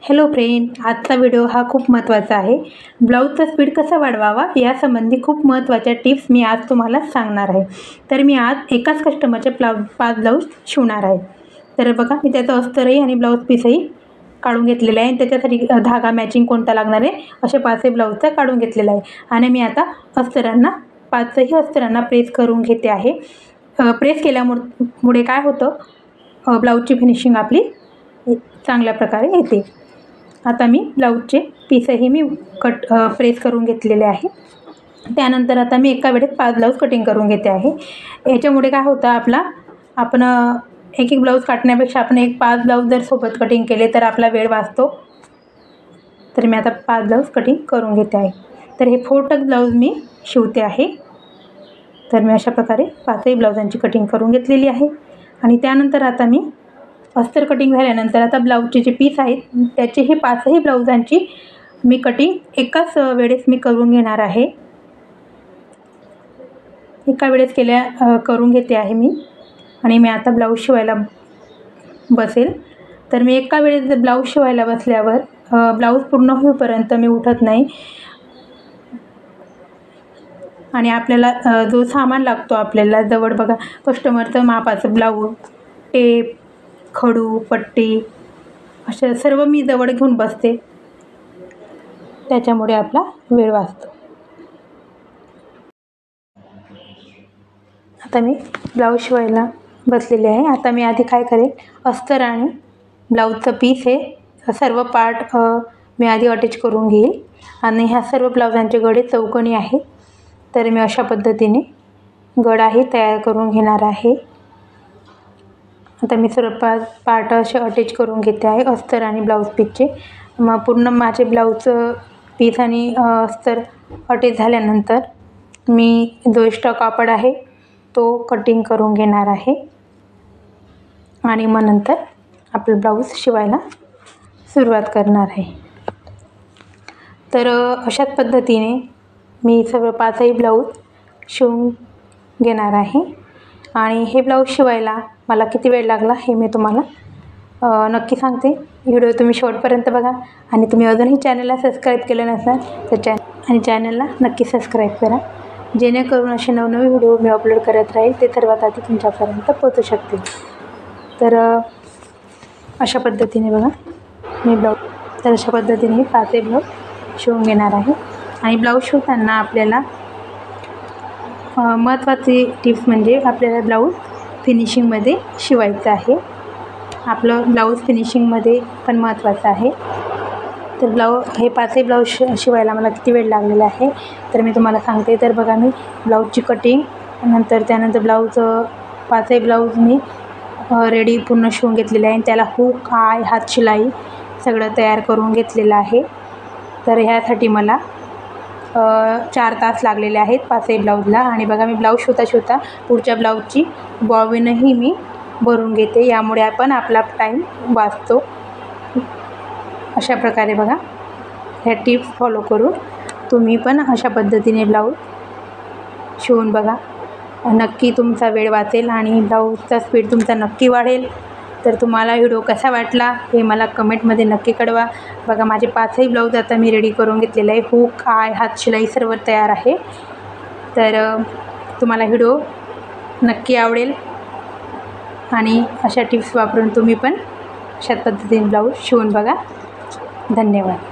Hello friend, आजचा video हा खूप महत्त्वाचा आहे. ब्लाऊजचा स्पीड कसा वाढवावा यासंबंधी खूप महत्त्वाच्या टिप्स मी आज तुम्हाला सांगणार आहे. तर मी आज एकाच कस्टमरचे 5 ब्लाऊज शिवणार आहे. तर बघा, मी त्याचं अस्तरही आणि ब्लाऊज पीसही काढून घेतलेलं आहे. त्याच्यासाठी धागा मॅचिंग कोणता लागणार आहे असे 5 ब्लाऊजचा काढून घेतलेला आहे. आणि मी आता अस्तरांना 5ही अस्तरांना प्रेस करून घेते आहे. प्रेस केल्यामुळे काय होतं, ब्लाऊजची फिनिशिंग आपली चांगल्या प्रकारे येते. आता मी ब्लाऊजचे पीसही मी प्रेस करून घेतलेले आहे. त्यानंतर आता मी एका वेळेस 5 ब्लाऊज कटिंग करून घेते आहे. याच्यामुळे काय होतं, आपण एक ब्लाऊज काटण्यापेक्षा आपण 5 ब्लाऊज जर सोबत कटिंग केले तर आपला वेळ वाचतो. तर मी आता 5 ब्लाऊज कटिंग करून घेते आहे. तर हे 4 टक्स ब्लाऊज मी शिवते आहे. तर मी अशा प्रकारे 5ही ब्लाऊजांची कटिंग करून घेतलेली आहे. आणि त्यानंतर आता मी अस्तर कटिंग झाल्यानंतर आता ब्लाऊजचे जे पीस आहेत त्याचेही 5ही ब्लाऊजांची मी कटिंग एकाच वेळेस मी करून घेणार आहे. एका वेळेस करून घेते आहे मी. आणि मी आता ब्लाऊज शिवायला बसेल. तर मी एका वेळेस ब्लाऊज शिवायला बसल्यावर ब्लाऊज पूर्ण होईपर्यंत मी उठत नाही. आणि आपल्याला जो सामान लागतो आपल्याला जवळ बघा, कस्टमरचं मापाचं ब्लाऊज, टेप, खडू, पट्टी अशा सर्व मी जवळ घेऊन बसते. त्याच्यामुळे आपला वेळ वाचतो. आता मी ब्लाऊज शिवायला बसलेले आहे. आता मी आधी काय करेल, अस्तर आणि ब्लाऊजचं पीस हे सर्व पार्ट मी आधी अटॅच करून घेईल. आणि ह्या सर्व ब्लाऊजांचे गळे चौकोनी आहेत. तर मी अशा पद्धतीने गळाही तयार करून घेणार आहे. आता मी सर्व पार्ट असे अटॅच करून घेते आहे, अस्तर आणि ब्लाऊज पीसचे. मग पूर्ण माझे ब्लाऊज पीस आणि अस्तर अटॅच झाल्यानंतर मी जो एक्स्ट्रा कापड आहे तो कटिंग करून घेणार आहे. आणि मग नंतर आपलं ब्लाऊज शिवायला सुरुवात करणार आहे. तर अशाच पद्धतीने मी सर्व 5ही ब्लाऊज शिवून घेणार आहे. आणि हे ब्लाऊज शिवायला मला किती वेळ लागला हे मी तुम्हाला नक्की सांगते. व्हिडिओ तुम्ही शेवटपर्यंत बघा. आणि तुम्ही अजूनही चॅनलला सबस्क्राईब केलं नसाल तर चॅनलला नक्की सबस्क्राईब करा, जेणेकरून असे नवनवीन व्हिडिओ मी अपलोड करत राहील ते सर्वात आधी तुमच्यापर्यंत पोहोचू शकतील. तर अशा पद्धतीने बघा मी अशा पद्धतीने 5ही ब्लाऊज शिवून घेणार आहे. आणि ब्लाऊज शिवताना आपल्याला महत्त्वाची टिप्स म्हणजे आपल्याला ब्लाऊज फिनिशिंगमध्ये शिवायचं आहे. आपलं ब्लाऊज फिनिशिंगमध्ये पण महत्त्वाचं आहे. तर हे 5ही ब्लाऊज शिवायला मला किती वेळ लागलेला आहे तर मी तुम्हाला सांगते. तर बघा, मी ब्लाऊजची कटिंग त्यानंतर ब्लाऊज 5ही ब्लाऊज मी रेडी पूर्ण शिवून घेतलेले आहे. त्याला हुक, आय, हात शिलाई सगळं तयार करून घेतलेलं आहे. तर ह्यासाठी मला 4 तास लागलेले आहेत 5ही ब्लाऊजला. आणि बघा, मी ब्लाऊज शिवता पुढच्या ब्लाऊजची बॉबिनही मी भरून घेते. यामुळे आपण आपला टाईम वाचतो. अशा प्रकारे बघा, ह्या टिप्स फॉलो करून तुम्ही पण अशा पद्धतीने ब्लाऊज शिवून बघा. नक्की तुमचा वेळ वाचेल आणि ब्लाऊजचा स्पीड तुमचा नक्की वाढेल. तर तुम्हाला व्हिडिओ कसा वाटला हे मला कमेंटमध्ये नक्की कळवा. बघा, माझे 5ही ब्लाऊज आता मी रेडी करून घेतलेले आहे. हुक, आय, हात शिलाई सर्व तयार आहे. तर तुम्हाला व्हिडिओ नक्की आवडेल. आणि अशा टिप्स वापरून तुम्ही पण अशा पद्धतीने ब्लाऊज शिवून बघा. धन्यवाद.